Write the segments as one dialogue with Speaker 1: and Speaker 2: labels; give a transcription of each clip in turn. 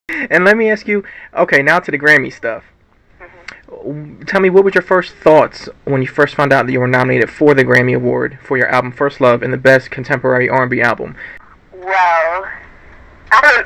Speaker 1: And let me ask you, okay, now to the Grammy stuff.
Speaker 2: Hmm.
Speaker 1: Tell me, what was your first thoughts when you first found out that you were nominated for the Grammy Award for your album First Love and the Best Contemporary R&B Album?
Speaker 2: Well, I don't.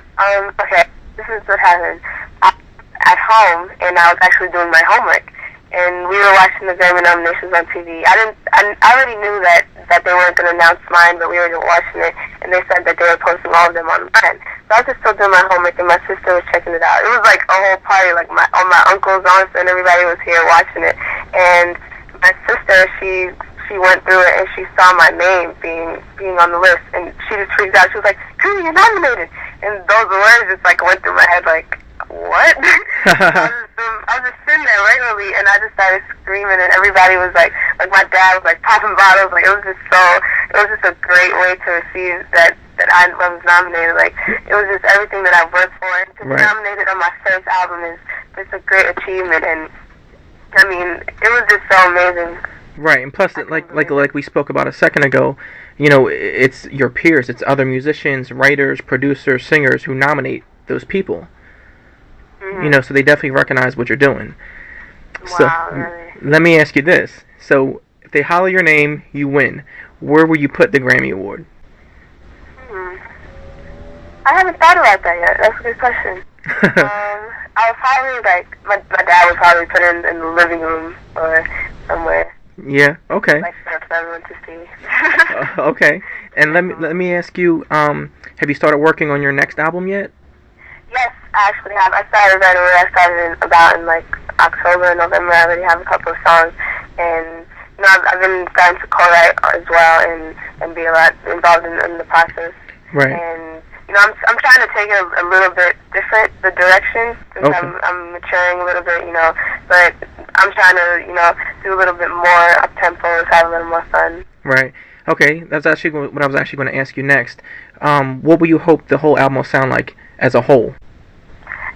Speaker 2: Okay, this is what happened. I was at home, and I was actually doing my homework, and we were watching the Grammy nominations on TV. I didn't. I already knew that they weren't going to announce mine, but we were watching it, and they said that they were posting all of them online. So I was just still doing my homework, and my sister was checking it out. It was like a whole party. Like all my uncles, aunts, and everybody was here watching it. And my sister, she went through it, and she saw my name being on the list, and she just freaked out. She was like, "Karina, you're nominated!" And those words just like went through my head, like, what? I was just sitting there regularly, and I just started screaming, and everybody was like my dad was like popping bottles. Like, it was just a great way to receive that I was nominated. Like, it was just everything that I worked for, and to be nominated on my first album is just a great achievement. And I mean, it was just so amazing.
Speaker 1: Right, and plus, like we spoke about a second ago, you know, it's your peers, it's other musicians, writers, producers, singers who nominate those people.
Speaker 2: Mm-hmm.
Speaker 1: You know, so they definitely recognize what you're doing.
Speaker 2: Wow,
Speaker 1: So,
Speaker 2: really?
Speaker 1: let me ask you this. So, if they holler your name, you win. Where will you put the Grammy Award?
Speaker 2: I haven't thought about that yet. That's a good question. I would probably, like, my dad would probably put it in the living room or somewhere.
Speaker 1: Yeah, okay.
Speaker 2: Like, for everyone to see.
Speaker 1: Okay. And let me ask you, have you started working on your next album yet?
Speaker 2: Yes, I actually have. I started right away. I started in like October, November. I already have a couple of songs, and you know, I've been starting to co-write as well, and be a lot involved in the process.
Speaker 1: Right.
Speaker 2: And you know, I'm trying to take it a little bit different, the direction, since
Speaker 1: Okay.
Speaker 2: I'm maturing a little bit, you know. But I'm trying to, you know, do a little bit more up tempo, have a little more fun.
Speaker 1: Right. Okay. That's actually what I was actually going to ask you next. What will you hope the whole album will sound like as a whole?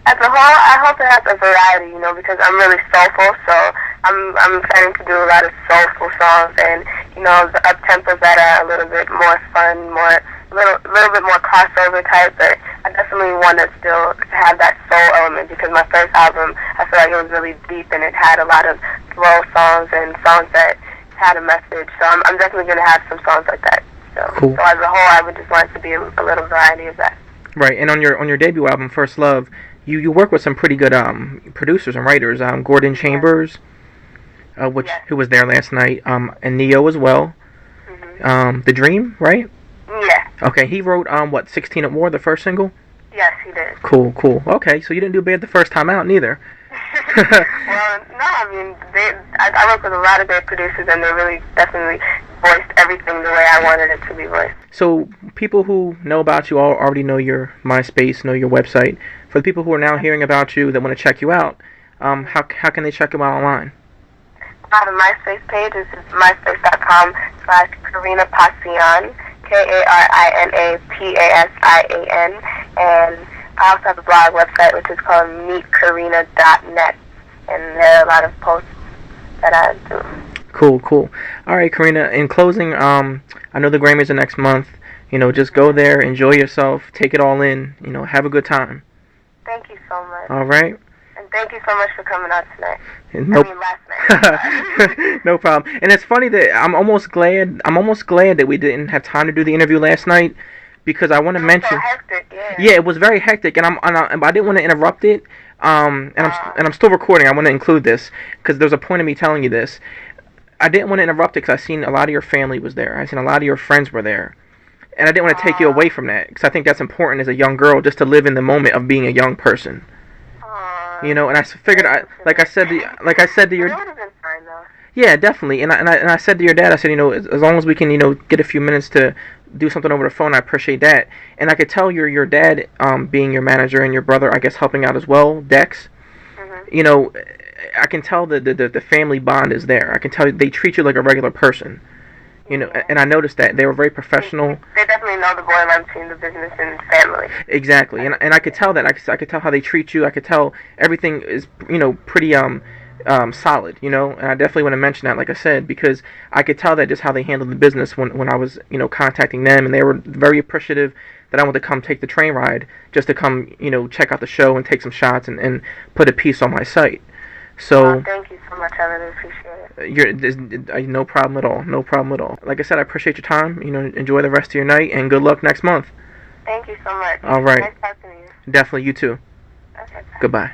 Speaker 2: As a whole, I hope it has a variety, you know, because I'm really soulful, so I'm planning to do a lot of soulful songs, and you know, the up tempos that are a little bit more fun, a little bit more crossover type. But I definitely want to still have that soul element, because my first album, I feel like it was really deep, and it had a lot of slow songs and songs that had a message. So I'm definitely gonna have some songs like that. So,
Speaker 1: Cool.
Speaker 2: So as a whole, I would just want it to be a little variety of that.
Speaker 1: Right. And on your debut album, First Love, you work with some pretty good producers and writers. Gordon Chambers, who was there last night, and Neo as well.
Speaker 2: Mm-hmm.
Speaker 1: The Dream, right?
Speaker 2: Yeah.
Speaker 1: Okay, he wrote 16 at War, the first single.
Speaker 2: Yes, he did.
Speaker 1: Cool. Okay, so you didn't do bad the first time out, neither.
Speaker 2: Well, no, I mean, I work with a lot of great producers, and they really definitely voiced everything the way I wanted it to be voiced.
Speaker 1: So people who know about you already know your MySpace, know your website. For the people who are now hearing about you that want to check you out, how can they check you out online?
Speaker 2: I have a MySpace page. It's myspace.com/Karina Pasian, KarinaPasian, and I also have a blog website which is called meetkarina.net, and there are a lot of posts that I do.
Speaker 1: Cool. All right, Karina, in closing, I know the Grammys are next month. You know, just go there, enjoy yourself, take it all in, you know, have a good time.
Speaker 2: Thank you so much.
Speaker 1: All right?
Speaker 2: And thank you so much for coming out tonight.
Speaker 1: Nope.
Speaker 2: I mean, last night.
Speaker 1: No problem. And it's funny that I'm almost glad that we didn't have time to do the interview last night, because I want to mention.
Speaker 2: So hectic, yeah.
Speaker 1: Yeah, it was very hectic, and I didn't want to interrupt it. And I'm still recording. I want to include this because there's a point of me telling you this. I didn't want to interrupt it because I seen a lot of your family was there. I seen a lot of your friends were there, and I didn't want to take you away from that, because I think that's important as a young girl, just to live in the moment of being a young person. You know, and I figured, like I said to your.
Speaker 2: It would have been fine though.
Speaker 1: Yeah, definitely. And I said to your dad, I said, you know, as long as we can, you know, get a few minutes to do something over the phone, I appreciate that. And I could tell your dad, being your manager, and your brother, I guess, helping out as well, Dex.
Speaker 2: Mm-hmm.
Speaker 1: You know, I can tell the family bond is there. I can tell they treat you like a regular person. You know, and I noticed that they were very professional.
Speaker 2: They definitely know the borderline between the business and family.
Speaker 1: Exactly, and I could tell that. I could tell how they treat you. I could tell everything is, you know, pretty solid. You know, and I definitely want to mention that, like I said, because I could tell that just how they handled the business when I was, you know, contacting them, and they were very appreciative. that I want to come take the train ride just to come, check out the show and take some shots and put a piece on my site. So
Speaker 2: thank you so much. I really appreciate it.
Speaker 1: No problem at all. No problem at all. Like I said, I appreciate your time. Enjoy the rest of your night and good luck next month.
Speaker 2: Thank you so much.
Speaker 1: All right.
Speaker 2: Nice talking to you.
Speaker 1: Definitely. You too.
Speaker 2: Okay. Bye.
Speaker 1: Goodbye.